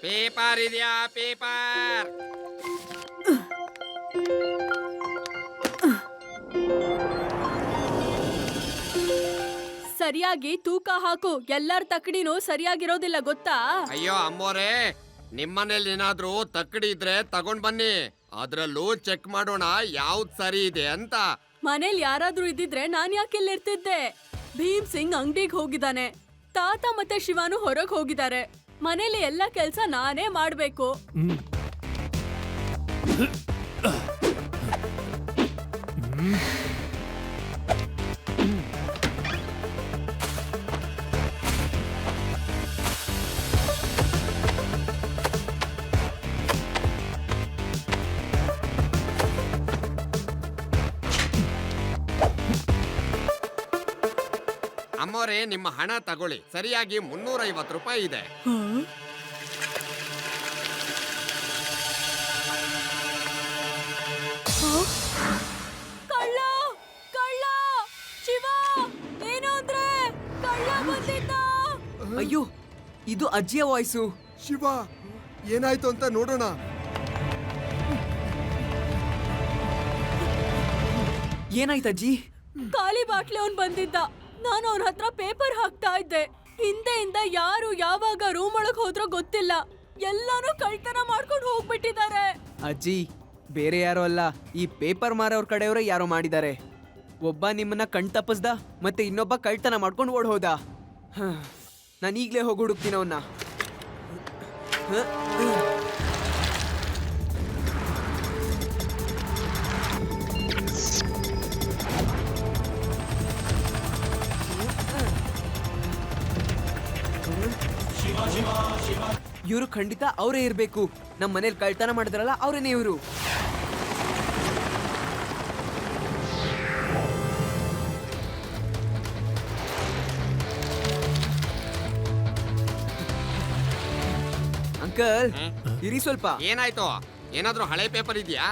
Paper ಇದೆಯಾ? Paper ಸರಿಯಾಗಿ ತೂಕ ಹಾಕು. ಎಲ್ಲರ ತಕ್ಕಡಿನೂ ಸರಿಯಾಗಿರೋದಿಲ್ಲ ಗೊತ್ತಾ? ಅಯ್ಯೋ ಅಮ್ಮೋರೇ, ನಿಮ್ಮನೇಲಿ ಏನಾದ್ರೂ ತಕ್ಕಡಿ ಇದ್ರೆ ತಗೊಂಡ್ ಬನ್ನಿ, ಅದ್ರಲ್ಲೂ ಚೆಕ್ ಮಾಡೋಣ ಯಾವ್ದ್ ಸರಿ ಇದೆ ಅಂತ. ಮನೇಲಿ ಯಾರಾದ್ರೂ ಇದ್ದಿದ್ರೆ ನಾನ್ ಯಾಕೆ ಇಲ್ಲಿರ್ತಿದ್ದೆ? ಭೀಮ್ ಸಿಂಗ್ ಅಂಗಡಿಗೆ ಹೋಗಿದ್ದಾನೆ, ತಾತ ಮತ್ತೆ ಶಿವಾನು ಹೊರಗ್ ಹೋಗಿದ್ದಾರೆ. ಮನೇಲಿ ಎಲ್ಲ ಕೆಲ್ಸ ನಾನೇ ಮಾಡ್ಬೇಕು. ಅಮ್ಮೋರೇ, ನಿಮ್ಮ ಹಣ ತಗೊಳ್ಳಿ. ಸರಿಯಾಗಿ 350 ರೂಪಾಯಿ ಇದೆ. ಕಳ್ಳ ಕಳ್ಳ! ಶಿವ, ಏನು ಅಂದ್ರೆ ಕಳ್ಳ ಬಂದಿದ್ದ. ಅಯ್ಯೋ, ಇದು ಅಜ್ಜಿಯ ವಾಯ್ಸು. ಶಿವ, ಏನಾಯ್ತು ಅಂತ ನೋಡೋಣ. ಏನಾಯ್ತು ಅಜ್ಜಿ? ಖಾಲಿ ಬಾಟ್ಲಿ ಅವ್ನ್ ಬಂದಿದ್ದ. ನಾನು ಅವನ ಹತ್ರ ಪೇಪರ್ ಹಾಕ್ತಾ ಇದ್ದೆ. ಹಿಂದೆಯಿಂದ ಯಾರು ಯಾವಾಗ ರೂಮ್ ಒಳಗ್ ಹೋದ್ರೋ ಗೊತ್ತಿಲ್ಲ. ಎಲ್ಲಾನು ಕಳ್ತನ ಮಾಡ್ಕೊಂಡು ಹೋಗ್ಬಿಟ್ಟಿದ್ದಾರೆ. ಅಜ್ಜಿ, ಬೇರೆ ಯಾರೋ ಅಲ್ಲ, ಈ ಪೇಪರ್ ಮಾರೋರ್ ಕಡೆಯವರೇ ಯಾರೋ ಮಾಡಿದ್ದಾರೆ. ಒಬ್ಬ ನಿಮ್ಮನ್ನ ಕಣ್ ತಪ್ಪಿಸ್ದ, ಮತ್ತೆ ಇನ್ನೊಬ್ಬ ಕಳ್ತನ ಮಾಡ್ಕೊಂಡು ಓಡ್ ಹೋದ. ನಾನು ಈಗಲೇ ಹೋಗಿ ಹುಡುಕ್ತೀನಿ ಅವನ್ನ. ಇವರು ಖಂಡಿತ ಅವರೇ ಇರ್ಬೇಕು. ನಮ್ಮ ಮನೇಲಿ ಕಳ್ತನ ಮಾಡಿದ್ರಲ್ಲ, ಅವರೇನೇ ಇವರು. ಅಂಕಲ್, ಇರಿ ಸ್ವಲ್ಪ. ಏನಾಯ್ತು? ಏನಾದ್ರೂ ಹಳೆ ಪೇಪರ್ ಇದೆಯಾ?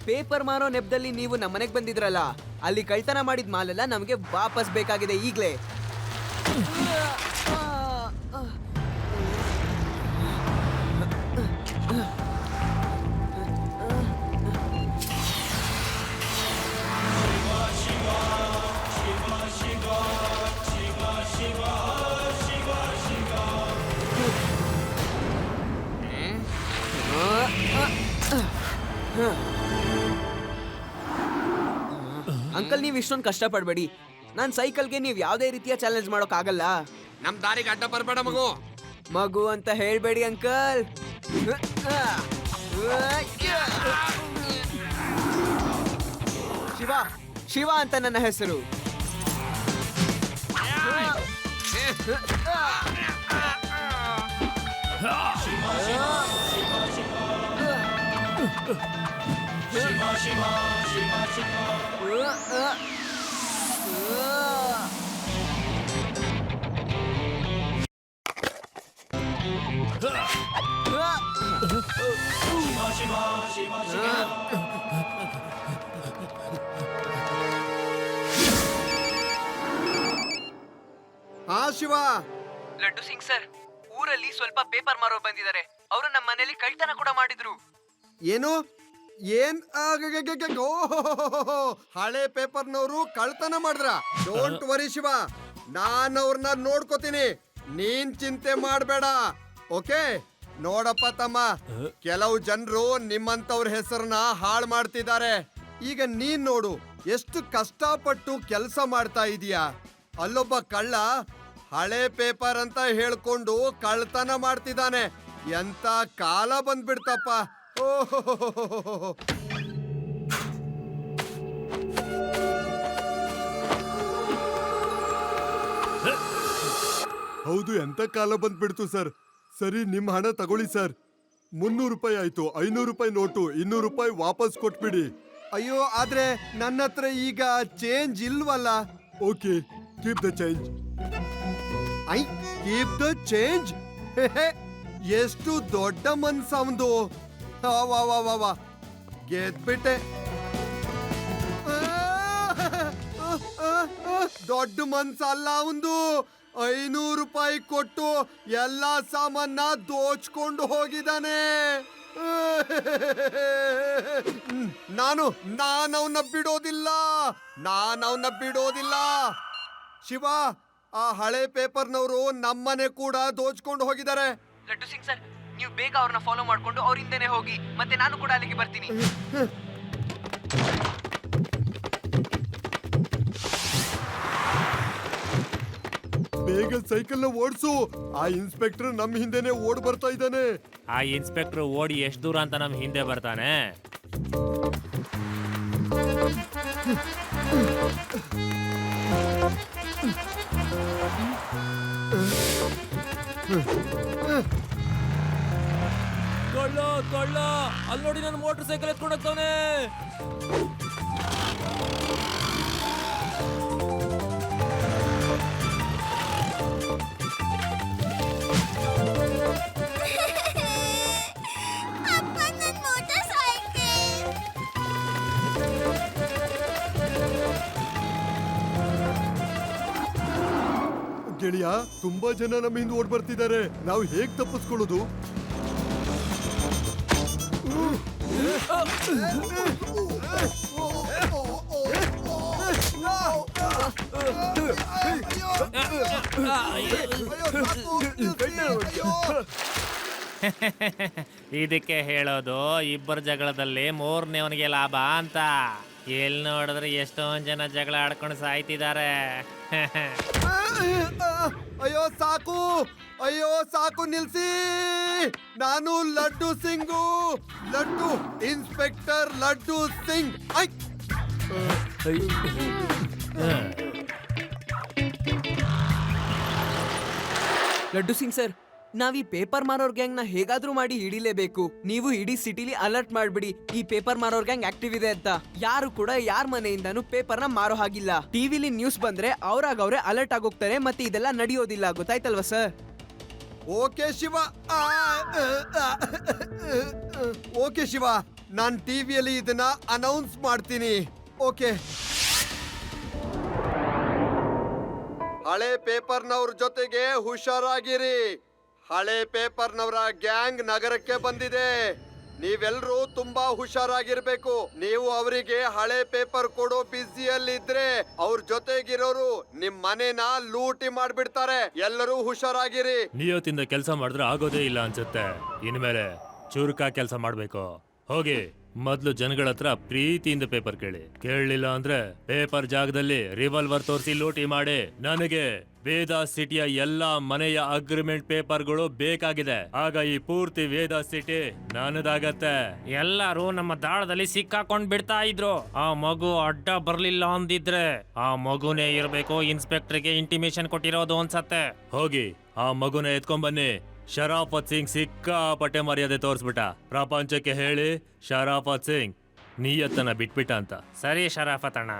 ಪೇಪರ್ ಮಾರೋ ನೆಪದಲ್ಲಿ ನೀವು ನಮ್ಮನೆಗೆ ಬಂದಿದ್ರಲ್ಲ, ಅಲ್ಲಿ ಕಳ್ತನ ಮಾಡಿದ ಮಾಲೆಲ್ಲ ನಮಗೆ ವಾಪಸ್ ಬೇಕಾಗಿದೆ ಈಗ್ಲೇ. ಅಂಕಲ್, ನೀವು ಇಷ್ಟೊಂದು ಕಷ್ಟ ಪಡ್ಬೇಡಿ. ನಾನು ಸೈಕಲ್ಗೆ ನೀವು ಯಾವುದೇ ರೀತಿಯ ಚಾಲೆಂಜ್ ಮಾಡೋಕ್ ಆಗಲ್ಲ. ನಮ್ ದಾರಿಗೆ ಅಡ್ಡ ಬರ್ಬೇಡ ಮಗು. ಮಗು ಅಂತ ಹೇಳ್ಬೇಡಿ ಅಂಕಲ್. ಶಿವ, ಶಿವ ಅಂತ ನನ್ನ ಹೆಸರು. ಹಾ ಶಿವ. ಲಡ್ಡು ಸಿಂಗ್ ಸರ್, ಊರಲ್ಲಿ ಸ್ವಲ್ಪ ಪೇಪರ್ ಮಾರೋ ಬಂದಿದ್ದಾರೆ. ಅವರು ನಮ್ಮ ಮನೇಲಿ ಕಳ್ತನ ಕೂಡ ಮಾಡಿದ್ರು. ಏನು? ಏನ್? ಹಳೆ ಪೇಪರ್ನವರು ಕಳ್ತನ ಮಾಡಿದ್ರ? ಡೋಂಟ್ ವರಿ ಶಿವ, ನಾನ್ ಅವ್ರನ್ನ ನೋಡ್ಕೋತೀನಿ, ನೀನ್ ಚಿಂತೆ ಮಾಡ್ಬೇಡ. ಓಕೆ? ನೋಡಪ್ಪ ತಮ್ಮ, ಕೆಲವು ಜನರು ನಿಮ್ಮಂತವ್ರ ಹೆಸರನ್ನ ಹಾಳು ಮಾಡ್ತಿದ್ದಾರೆ. ಈಗ ನೀನ್ ನೋಡು, ಎಷ್ಟು ಕಷ್ಟಪಟ್ಟು ಕೆಲಸ ಮಾಡ್ತಾ ಇದೀಯಾ. ಅಲ್ಲೊಬ್ಬ ಕಳ್ಳ ಹಳೆ ಪೇಪರ್ ಅಂತ ಹೇಳ್ಕೊಂಡು ಕಳ್ತನ ಮಾಡ್ತಿದ್ದಾನೆ. ಎಂತ ಕಾಲ ಬಂದ್ಬಿಡ್ತಪ್ಪ. ಓಹೋ, ಹೌದು, ಎಂತ ಕಾಲ ಬಂದ್ಬಿಡ್ತು ಸರ್. ಸರಿ, ನಿಮ್ಮ ಹಣ ತಗೊಳ್ಳಿ ಸರ್. 300 ರೂಪಾಯಿ ಆಯ್ತು. 500 ರೂಪಾಯಿ ನೋಟು, 200 ರೂಪಾಯಿ ವಾಪಸ್ ಕೊಟ್ಬಿಡಿ. ಅಯ್ಯೋ, ಆದ್ರೆ ನನ್ನ ಹತ್ರ ಈಗ ಚೇಂಜ್ ಇಲ್ವಲ್ಲ. Okay, keep the change. I keep the change. ಎಷ್ಟು ದೊಡ್ಡ ಮನ್ಸಂದು. ವಾ ಗೆದ್ಬಿಟ್ಟೆ. ದೊಡ್ಡ ಮನ್ಸ ಅಲ್ಲ ಅವಂದು. 500 ರೂಪಾಯಿ ಕೊಟ್ಟು ಎಲ್ಲಾ ಸಾಮಾನ ದೋಚ್ಕೊಂಡು ಹೋಗಿದ್ದಾನೆ. ನಾನು ಅವನ್ನ ಬಿಡೋದಿಲ್ಲ. ಶಿವ, ಆ ಹಳೆ ಪೇಪರ್ನವರು ನಮ್ಮನೆ ಕೂಡ ದೋಚ್ಕೊಂಡು ಹೋಗಿದ್ದಾರೆ. ಲಡ್ಡು ಸಿಂಗ್ ಸರ್, ನೀವು ಬೇಗ ಅವ್ರನ್ನ ಫಾಲೋ ಮಾಡ್ಕೊಂಡು ಅವ್ರ ಹಿಂದೆನೆ ಹೋಗಿ, ಮತ್ತೆ ನಾನು ಕೂಡ ಅಲ್ಲಿಗೆ ಬರ್ತೀನಿ. ಬೇಗ ಸೈಕಲ್ ನ ಓಡಿಸು. ಆ ಇನ್ಸ್ಪೆಕ್ಟರ್ ನಮ್ ಹಿಂದೆನೆ ಓಡ್ ಬರ್ತಾ ಇದ್ದಾನೆ. ಆ ಇನ್ಸ್ಪೆಕ್ಟರ್ ಓಡಿ ಎಷ್ಟು ದೂರ ಅಂತ ನಮ್ ಹಿಂದೆ ಬರ್ತಾನೆ. ಕೊಳ್ಳ ಅಲ್ಲಿ ನೋಡಿ, ನನ್ನ ಮೋಟರ್ ಸೈಕಲ್ ಎತ್ಕೊಂಡು ಹೋಗ್ತಾನೆ. ಗೆಳೆಯ, ತುಂಬಾ ಜನ ನಮ್ಮ ಹಿಂದೆ ಓಡ್ ಬರ್ತಿದ್ದಾರೆ. ನಾವು ಹೇಗ್ ತಪ್ಪಿಸ್ಕೊಳ್ಳೋದು? ಇದಕ್ಕೆ ಹೇಳೋದು ಇಬ್ಬರ ಜಗಳದಲ್ಲಿ ಮೂರನೇವನಿಗೆ ಲಾಭ ಅಂತ. ಎಲ್ಲಿ ನೋಡಿದ್ರೆ ಎಷ್ಟೊಂದ್ ಜನ ಜಗಳ ಆಡ್ಕೊಂಡು ಸಾಯ್ತಿದ್ದಾರೆ. ಅಯ್ಯೋ ಸಾಕು, ನಿಲ್ಸಿ. ನಾನು ಲಡ್ಡು ಸಿಂಗು, ಇನ್ಸ್ಪೆಕ್ಟರ್ ಲಡ್ಡು ಸಿಂಗ್. ಲಡ್ಡು ಸಿಂಗ್ ಸರ್, ನಾವ್ ಈ ಪೇಪರ್ ಮಾರೋರ್ ಗ್ಯಾಂಗ್ ನ ಹೇಗಾದ್ರೂ ಮಾಡಿ ಹಿಡಿಲೇಬೇಕು. ನೀವು ಇಡೀ ಸಿಟಿಲಿ ಅಲರ್ಟ್ ಮಾಡ್ಬಿಡಿ, ಈ ಪೇಪರ್ ಮಾರೋರ್ ಗ್ಯಾಂಗ್ ಆಕ್ಟಿವ್ ಇದೆ ಅಂತ. ಯಾರು ಕೂಡ ಯಾರ ಮನೆಯಿಂದಾನು ಪೇಪರ್ ನ ಮಾರೋ ಹಾಗಿಲ್ಲ. ಟಿವಿಲಿ ನ್ಯೂಸ್ ಬಂದ್ರೆ ಅವ್ರೇ ಅಲರ್ಟ್ ಆಗೋಗ್ತಾರೆ, ಮತ್ತೆ ಇದೆಲ್ಲ ನಡೆಯೋದಿಲ್ಲ. ಗೊತ್ತಾಯ್ತಲ್ವಾ ಸರ್? ಓಕೆ ಶಿವ, ನಾನ್ ಟಿವಿಯಲ್ಲಿ ಇದನ್ನ ಅನೌನ್ಸ್ ಮಾಡ್ತೀನಿ. ಓಕೆ, ಹಳೆ ಪೇಪರ್ನವ್ರ ಜೊತೆಗೆ ಹುಷಾರಾಗಿರಿ. ಹಳೆ ಪೇಪರ್ನವರ ಗ್ಯಾಂಗ್ ನಗರಕ್ಕೆ ಬಂದಿದೆ. ನೀವೆಲ್ಲರೂ ತುಂಬಾ ಹುಷಾರಾಗಿರ್ಬೇಕು. ನೀವು ಅವರಿಗೆ ಹಳೆ ಪೇಪರ್ ಕೊಡೋ ಬ್ಯುಸಿಯಲ್ಲಿದ್ರೆ ಅವ್ರ ಜೊತೆಗಿರೋರು ನಿಮ್ ಮನೇನ ಲೂಟಿ ಮಾಡ್ಬಿಡ್ತಾರೆ. ಎಲ್ಲರೂ ಹುಷಾರಾಗಿರಿ. ನಿಯತ್ತಿಂದ ಕೆಲಸ ಮಾಡಿದ್ರೆ ಆಗೋದೇ ಇಲ್ಲ ಅನ್ಸುತ್ತೆ. ಇನ್ಮೇಲೆ ಚುರುಕಾ ಕೆಲಸ ಮಾಡ್ಬೇಕು. ಹೋಗಿ ಮೊದ್ಲು ಜನಗಳ ಹತ್ರ ಪ್ರೀತಿಯಿಂದ ಪೇಪರ್ ಕೇಳಲಿಲ್ಲ ಅಂದ್ರೆ ಪೇಪರ್ ಜಾಗದಲ್ಲಿ ರಿವಾಲ್ವರ್ ತೋರಿಸಿ ಲೂಟಿ ಮಾಡಿ. ನನಗೆ ವೇದಾ ಸಿಟಿಯ ಎಲ್ಲಾ ಮನೆಯ ಅಗ್ರಿಮೆಂಟ್ ಪೇಪರ್ಗಳು ಬೇಕಾಗಿದೆ. ಆಗ ಈ ಪೂರ್ತಿ ವೇದಾ ಸಿಟಿ ನನ್ನದಾಗತ್ತೆ. ಎಲ್ಲರೂ ನಮ್ಮ ದಾಳದಲ್ಲಿ ಸಿಕ್ಕಾಕೊಂಡ್ ಬಿಡ್ತಾ ಇದ್ರು. ಆ ಮಗು ಅಡ್ಡ ಬರ್ಲಿಲ್ಲ ಅಂದಿದ್ರೆ ಆ ಮಗುನೇ ಇರ್ಬೇಕು ಇನ್ಸ್ಪೆಕ್ಟರ್ಗೆ ಇಂಟಿಮೇಶನ್ ಕೊಟ್ಟಿರೋದು ಅನ್ಸತ್ತೆ. ಹೋಗಿ ಆ ಮಗುನ ಎತ್ಕೊಂಡ್ ಬನ್ನಿ. ಶರಾಫತ್ ಸಿಂಗ್ ಸಿಕ್ಕಾಪಟ್ಟೆ ಮರ್ಯಾದೆ ತೋರಿಸ್ಬಿಟ್ಟ. ಪ್ರಪಂಚಕ್ಕೆ ಹೇಳಿ ಶರಾಫತ್ ಸಿಂಗ್ ನಿಯತ್ತನ ಬಿಟ್ಬಿಟ್ಟ ಅಂತ. ಸರಿ ಶರಾಫತ್ ಅಣ್ಣ.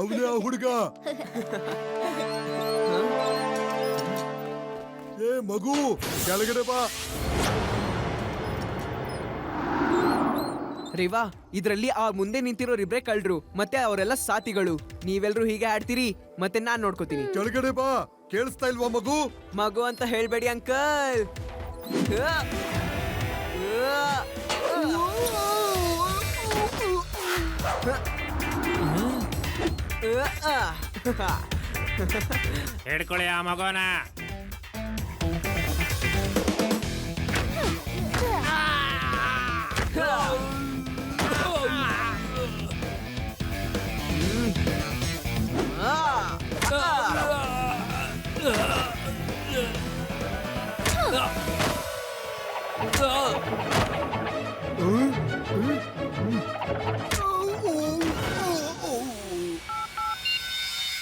ಅವನೇ ಆ ಹುಡುಗ. ಏ ಮಗು, ಕೆಳಗಡೆ ಬಾ. ರೇವಾ, ಇದ್ರಲ್ಲಿ ಆ ಮುಂದೆ ನಿಂತಿರೋರಿಬ್ರೆ ಕಳ್ರು, ಮತ್ತೆ ಅವರೆಲ್ಲ ಸಾತಿಗಳು. ನೀವೆಲ್ರೂ ಹೀಗೆ ಆಡ್ತೀರಿ, ಮತ್ತೆ ನಾನ್ ನೋಡ್ಕೋತೀನಿ. ಕೆಳಗಡೆ ಬಾ. ಕೇಳಿಸ್ತಾ ಇಲ್ವಾ ಮಗು? ಮಗು ಅಂತ ಹೇಳ್ಬೇಡಿ ಅಂಕಲ್. ಹಿಡ್ಕೊಳ್ಳಿ ಆ ಮಗೋನ.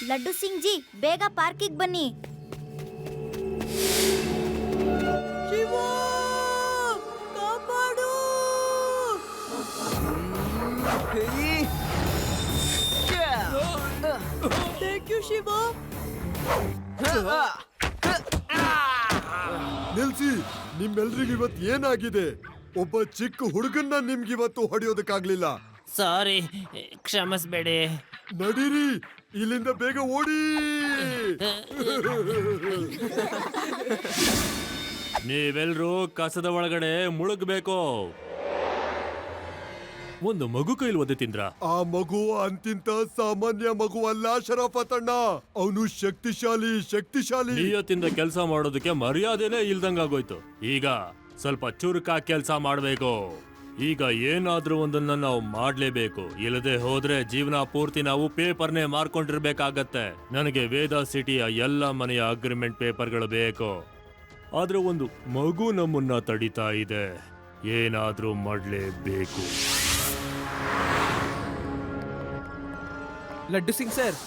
ಲಡ್ಡು ಸಿಂಗ್ ಜಿ, ಬೇಗ ಪಾರ್ಕಿಗೆ ಬನ್ನಿ. Thank you Shiva. ನಿಲ್ಸಿ, ನಿಮ್ಮೆಲ್ರಿಗೂ ಇವತ್ತು ಏನಾಗಿದೆ? ಒಬ್ಬ ಚಿಕ್ಕ ಹುಡುಗನ್ನ ನಿಮ್ಗಿವತ್ತು ಹೊಡೆಯೋದಕ್ಕಾಗ್ಲಿಲ್ಲ. ಸಾರಿ, ಕ್ಷಮಿಸ್ಬೇಡಿ. ನಡೀರಿ, ಇಲ್ಲಿಂದ ಬೇಗ ಓಡಿ. ನೀವೆಲ್ರೂ ಕಸದ ಒಳಗಡೆ ಮುಳುಗ್ಬೇಕು. ಒಂದು ಮಗು ಕೈಲಿ ಒದ್ದೆ ತಿಂದ್ರ? ಆ ಮಗು ಅಂತಿಂತ ಸಾಮಾನ್ಯ ಮಗು ಅಲ್ಲ ಶರಫತ್ ಅಣ್ಣ, ಅವನು ಶಕ್ತಿಶಾಲಿ. ನಿಯತ್ತಿಂದ ಕೆಲಸ ಮಾಡೋದಕ್ಕೆ ಮರ್ಯಾದೆನೇ ಇಲ್ದಂಗಾಗೋಯ್ತು. ಈಗ ಸ್ವಲ್ಪ ಚುರುಕಾ ಕೆಲಸ ಮಾಡ್ಬೇಕು. ಈಗ ಏನಾದ್ರೂ ಒಂದನ್ನ ನಾವು ಮಾಡ್ಲೇಬೇಕು. ಇಲ್ಲದೆ ಹೋದ್ರೆ ಜೀವನ ಪೂರ್ತಿ ನಾವು ಪೇಪರ್ನೇ ಮಾರ್ಕೊಂಡಿರ್ಬೇಕಾಗತ್ತೆ. ನನಗೆ ವೇದಾ ಸಿಟಿಯ ಎಲ್ಲ ಮನೆಯ ಅಗ್ರಿಮೆಂಟ್ ಪೇಪರ್ಗಳು ಬೇಕು. ಆದ್ರೆ ಒಂದು ಮಗು ನಮ್ಮನ್ನ ತಡಿತಾ ಇದೆ. ಏನಾದ್ರೂ ಮಾಡ್ಲೇಬೇಕು. ಲಡ್ಡು ಸಿಂಗ್ ಸರ್,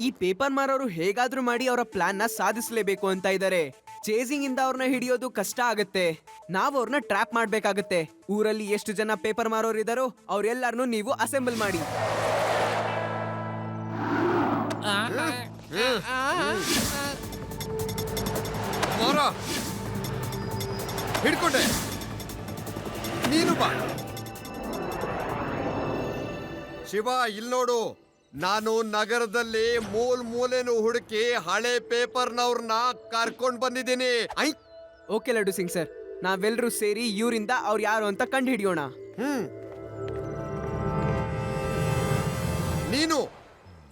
ಈ ಪೇಪರ್ ಮಾರೋರು ಹೇಗಾದ್ರೂ ಮಾಡಿ ಅವರ ಪ್ಲಾನ್ ನ ಸಾಧಿಸಲೇಬೇಕು ಅಂತ ಇದ್ದಾರೆ. ಚೇಸಿಂಗ್ ಇಂದ ಅವ್ರನ್ನ ಹಿಡಿಯೋದು ಕಷ್ಟ ಆಗತ್ತೆ. ನಾವು ಅವ್ರನ್ನ ಟ್ರ್ಯಾಪ್ ಮಾಡ್ಬೇಕಾಗತ್ತೆ. ಊರಲ್ಲಿ ಎಷ್ಟು ಜನ ಪೇಪರ್ ಮಾರೋರು ಇದಾರೋ ಅವ್ರೆಲ್ಲಾರನು ನೀವು ಅಸೆಂಬಲ್ ಮಾಡಿ. ಹಿಡ್ಕೊಂಡೆ, ನೀನು ಬಾ. ಶಿವ, ಇಲ್ಲಿ ನೋಡು, ನಾನು ನಗರದಲ್ಲಿ ಮೂಲೆನೂ ಹುಡುಕಿ ಹಳೆ ಪೇಪರ್ನವ್ರನ್ನ ಕರ್ಕೊಂಡ್ ಬಂದಿದ್ದೀನಿ. ಓಕೆ ಲಡ್ಡು ಸಿಂಗ್ ಸರ್, ನಾವೆಲ್ಲರೂ ಸೇರಿ ಇವರಿಂದ ಅವ್ರು ಯಾರು ಅಂತ ಕಂಡು ಹಿಡಿಯೋಣ. ನೀನು?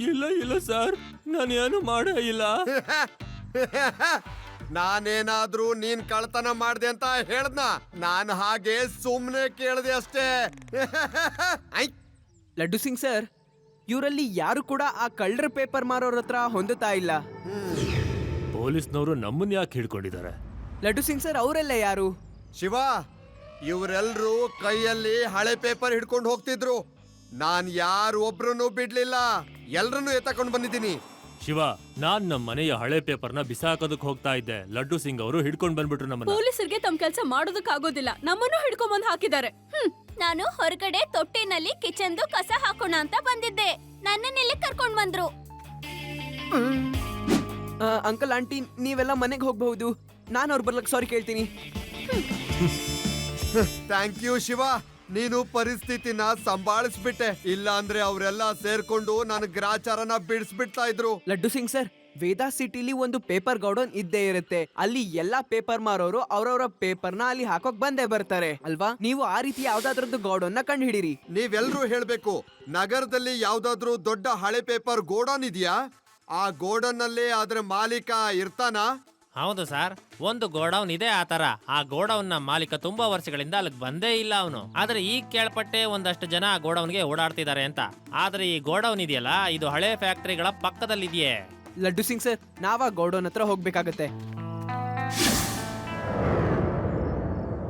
ಇಲ್ಲ ಸರ್, ನಾನೇನು ಮಾಡೇ ಇಲ್ಲ. ನಾನೇನಾದ್ರೂ ನೀನ್ ಕಳ್ತನ ಮಾಡ್ದೆ ಅಂತ ಹೇಳ್ದ್ನ? ನಾನು ಹಾಗೆ ಸುಮ್ನೆ ಕೇಳ್ದೆ ಅಷ್ಟೇ. ಲಡ್ಡು ಸಿಂಗ್ ಸರ್, ಇವರಲ್ಲಿ ಯಾರು ಕೂಡ ಆ ಕಳ್ಳರ ಪೇಪರ್ ಮಾರೋರ ಹತ್ರ ಹೊಂದುತ್ತಾ ಇಲ್ಲ. ಪೊಲೀಸ್ನವರು ನಮ್ಮನ್ನ ಯಾಕೆ ಹಿಡ್ಕೊಂಡಿದ್ದಾರೆ? ಲಡ್ಡು ಸಿಂಗ್ ಸರ್, ಅವರೆಲ್ಲ ಯಾರು? ಶಿವ, ಇವರೆಲ್ರೂ ಕೈಯಲ್ಲಿ ಹಳೆ ಪೇಪರ್ ಹಿಡ್ಕೊಂಡು ಹೋಗ್ತಿದ್ರು. ನಾನ್ ಯಾರು ಒಬ್ರನ್ನು ಬಿಡ್ಲಿಲ್ಲ, ಎಲ್ರನ್ನೂ ಎತ್ತಕೊಂಡು ಬಂದಿದ್ದೀನಿ. ಶಿವ, ನಾನ್ ನಮ್ಮ ಮನೆಯ ಹಳೆ ಪೇಪರ್ನ ಬಿಸಾಕೋದಕ್ಕೆ ಹೋಗ್ತಾ ಇದ್ದೆ. ಲಡ್ಡು ಸಿಂಗ್ ಅವರು ಹಿಡ್ಕೊಂಡ್ ಬಂದ್ಬಿಟ್ರು ನಮ್ಮನ್ನ. ಪೊಲೀಸರಿಗೆ ತಮ್ಮ ಕೆಲಸ ಮಾಡೋದಕ್ಕಾಗೋದಿಲ್ಲ, ನಮ್ಮನ್ನು ಹಿಡ್ಕೊಂಡ್ ಬಂದ್ ಹಾಕಿದ್ದಾರೆ. ನಾನು ಹೊರಗಡೆ ತೊಟ್ಟಿನಲ್ಲಿ ಕಿಚನ್ದು ಕಸ ಹಾಕೋಣ ಅಂತ ಬಂದಿದ್ದೆ. ನನ್ನನ್ನೆಲ್ಲಿ ಕರ್ಕೊಂಡ್ ಬಂದ್ರು. ಅಂಕಲ್ ಆಂಟಿ, ನೀವೆಲ್ಲ ಮನೆಗೆ ಹೋಗ್ಬಹುದು. ನಾನು ಅವ್ರು ಬರ್ಲಕ್ ಸಾರಿ ಕೇಳ್ತೀನಿ. ಥ್ಯಾಂಕ್ ಯು ಶಿವ, ನೀನು ಪರಿಸ್ಥಿತಿನ ಸಂಭಾಳಿಸ್ಬಿಟ್ಟೆ. ಇಲ್ಲ ಅಂದ್ರೆ ಅವರೆಲ್ಲ ಸೇರ್ಕೊಂಡು ನನ್ನ ಗ್ರಾಚಾರನ ಬಿಡಿಸ್ಬಿಡ್ತಾ ಇದ್ರು. ಲಡ್ಡು ಸಿಂಗ್ ಸರ್, ವೇದಾ ಸಿಟಿಲಿ ಒಂದು ಪೇಪರ್ ಗೌಡನ್ ಇದ್ದೇ ಇರುತ್ತೆ. ಅಲ್ಲಿ ಎಲ್ಲಾ ಪೇಪರ್ ಮಾರೋರು ಅವ್ರವ್ರ ಪೇಪರ್ನ ಅಲ್ಲಿ ಹಾಕೋಕ್ ಬಂದೇ ಬರ್ತಾರೆ ಅಲ್ವಾ? ನೀವು ಆ ರೀತಿ ಯಾವ್ದಾದ್ರದ್ದು ಗೌಡನ್ನ ಕಂಡು ಹಿಡೀರಿ. ನೀವೆಲ್ರೂ ಹೇಳ್ಬೇಕು, ನಗರದಲ್ಲಿ ಯಾವ್ದಾದ್ರು ದೊಡ್ಡ ಹಳೆ ಪೇಪರ್ ಗೋಡನ್ ಇದೆಯಾ? ಆ ಗೋಡನ್ ನಲ್ಲಿ ಅದ್ರ ಮಾಲೀಕ ಇರ್ತಾನ? ಹೌದು ಸರ್, ಒಂದು ಗೋಡೌನ್ ಇದೆ ಆ ತರ. ಆ ಗೋಡೌನ್ ನ ಮಾಲೀಕ ತುಂಬಾ ವರ್ಷಗಳಿಂದ ಅಲ್ಲಿಗೆ ಬಂದೇ ಇಲ್ಲ ಅವನು. ಆದ್ರೆ ಈಗ ಕೇಳ್ಪಟ್ಟೆ ಒಂದಷ್ಟು ಜನ ಆ ಗೋಡೌನ್ಗೆ ಓಡಾಡ್ತಿದ್ದಾರೆ ಅಂತ. ಆದ್ರೆ ಈ ಗೋಡೌನ್ ಇದೆಯಲ್ಲ, ಇದು ಹಳೆ ಫ್ಯಾಕ್ಟರಿಗಳ ಪಕ್ಕದಲ್ಲಿದೆಯೇ. ಲಡ್ಡು ಸಿಂಗ್ ಸರ್, ನಾವ ಗೌಡನ್ ಹತ್ರ ಹೋಗ್ಬೇಕಾಗತ್ತೆ.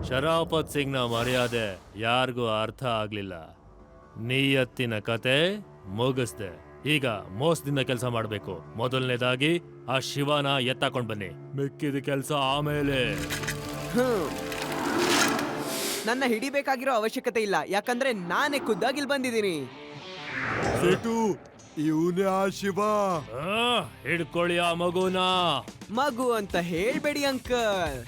ಶರಾಫತ್ ಸಿಂಗ್ನ ಮರ್ಯಾದೆ ಯಾರಿಗೂ ಅರ್ಥ ಆಗ್ಲಿಲ್ಲ. ನಿಯತ್ತಿನ ಕತೆ ಮುಗಿಸ್ದೆ. ಈಗ ಮೋಸದಿಂದ ಕೆಲಸ ಮಾಡ್ಬೇಕು. ಮೊದಲನೇದಾಗಿ ಆ ಶಿವನ ಎತ್ತಾಕೊಂಡ್ ಬನ್ನಿ, ಮಿಕ್ಕಿದ ಕೆಲಸ ಆಮೇಲೆ. ನನ್ನ ಹಿಡಿಬೇಕಾಗಿರೋ ಅವಶ್ಯಕತೆ ಇಲ್ಲ, ಯಾಕಂದ್ರೆ ನಾನೇ ಖುದ್ದಾಗಿ ಇಲ್ಲಿ ಬಂದಿದ್ದೀನಿ. ಇವನೇ ಆ ಶಿವ. ಹಿಡ್ಕೊಳ್ಳಿ ಆ ಮಗುನ. ಮಗು ಅಂತ ಹೇಳ್ಬೇಡಿ ಅಂಕಲ್.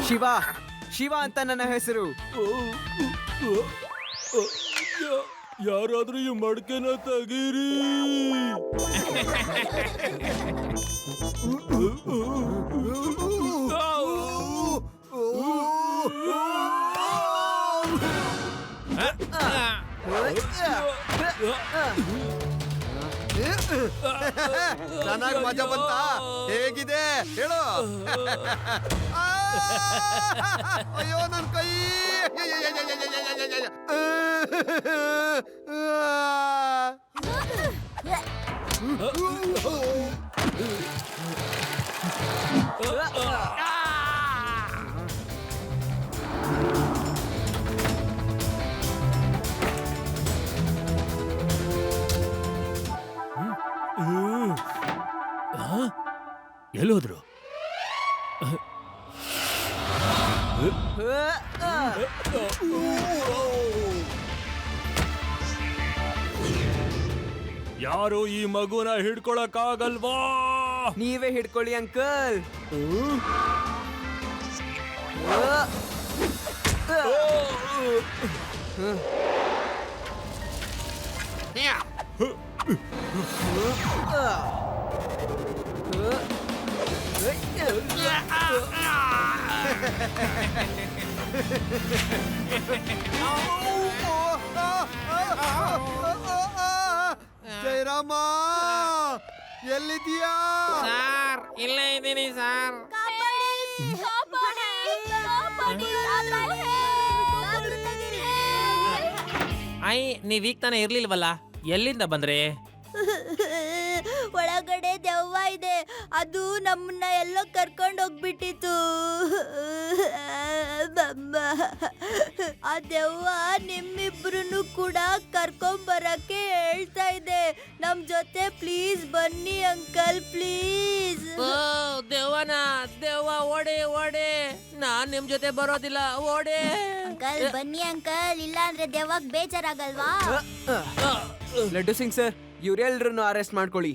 ಶಿವ, ಶಿವ ಅಂತ ನನ್ನ ಹೆಸರು. ಯಾರಾದ್ರೂ ಈ ಮಡಕೆನ ತೆಗೀರಿ. ಚೆನ್ನಾಗಿ ಮಜಾ ಬಂತ? ಹೇಗಿದೆ ಹೇಳು. ಅಯ್ಯೋ ನನ್ ಕೈ. ಎಲ್ಲೋದ್ರು? ಯಾರು ಈ ಮಗುನ ಹಿಡ್ಕೊಳಕ್ಕಾಗಲ್ವಾ? ನೀವೇ ಹಿಡ್ಕೊಳ್ಳಿ ಅಂಕಲ್. ಜಯರಾಮ ಎಲ್ಲಿದ್ಯಾ? ಸಾರ್ ಇಲ್ಲೇ ಇದ್ದೀನಿ ಸಾರ್. ಐ ನೀವ್ ಈಗ ತಾನೇ ಇರ್ಲಿಲ್ವಲ್ಲ, ಎಲ್ಲಿಂದ ಬಂದ್ರಿ? ಒಳಗಡೆ ದೆವ್ವ ಇದೆ, ಅದು ನಮ್ಮನ್ನ ಎಲ್ಲೋ ಕರ್ಕೊಂಡು ಹೋಗ್ಬಿಟ್ಟಿತ್ತು. ಆ ದೆವ್ವ ನಿಮ್ಮಿಬ್ರು ಕೂಡ ಕರ್ಕೊಂಬರಕ್ಕೆ ಹೇಳ್ತಾ ಇದೆ. ನಮ್ ಜೊತೆ ಪ್ಲೀಸ್ ಬನ್ನಿ ಅಂಕಲ್, ಪ್ಲೀಸ್. ದೆವ್ವನ ದೆವ್ವ ಓಡಿ ಓಡಿ, ನಾನ್ ನಿಮ್ ಜೊತೆ ಬರೋದಿಲ್ಲ, ಓಡಿ. ಅಂಕಲ್ ಬನ್ನಿ ಅಂಕಲ್, ಇಲ್ಲ ಅಂದ್ರೆ ದೆವ್ವಗ್ ಬೇಜಾರಾಗಲ್ವಾ? ಲಡ್ಡು ಸಿಂಗ್ ಸರ್, ಇವರೆಲ್ಲರನ್ನು ಅರೆಸ್ಟ್ ಮಾಡ್ಕೊಳ್ಳಿ.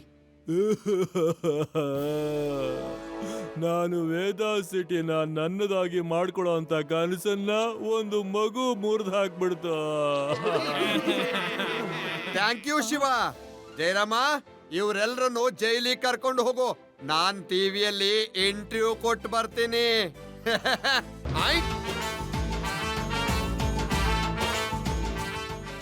ನಾನು ವೇದಾ ಸಿಟಿನ ನನ್ನದಾಗಿ ಮಾಡ್ಕೊಳ್ಳೋ ಅಂತ ಕನಸನ್ನ ಒಂದು ಮಗು ಮುರಿದು ಹಾಕ್ಬಿಡ್ತು. Thank you Shiva. ಜಯರಾಮ, ಇವರೆಲ್ಲರನ್ನು ಜೈಲಿಗೆ ಕರ್ಕೊಂಡು ಹೋಗು. ನಾನ್ ಟಿವಿಯಲ್ಲಿ ಇಂಟರ್ವ್ಯೂ ಕೊಟ್ಟು ಬರ್ತೀನಿ.